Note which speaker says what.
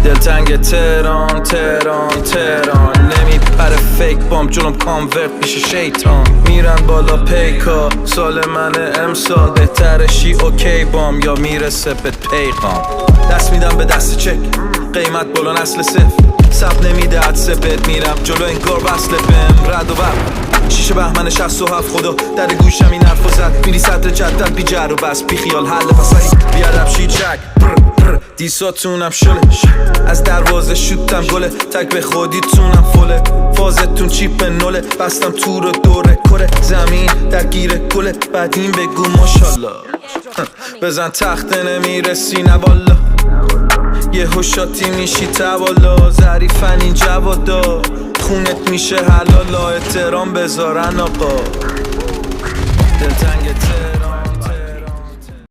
Speaker 1: دلتنگ تهران تهران تهران نمیپره فیک بام جلوم کانورت میشه شیطان میرن بالا پیکا سال من امسال بهترشی اوکی بام یا میرسه به پیغام دست میدم به دست چک قیمت بالا نسل صفر سب نمیده عدسه بد میرم جلو انگار وصله بهم رد و برق شیشه بهمن 67 خدا در گوشم این حرف زد میری صدر جدل بی جر و بس بی خیال حل پسری بیادب شید شک دیساتونم شلش از دروازه شوتم گله تک به خودیتونم فله فازتون چیپ نوله بستم تو رو دوره کره زمین درگیر گله بعد این بگو ماشالله بزن تخته نمیرسی نه والا یه هوشاتی میشی توالا ظریفن این جوادا خونت میشه حلالا احترام بذارن آقا دلتنگ تهران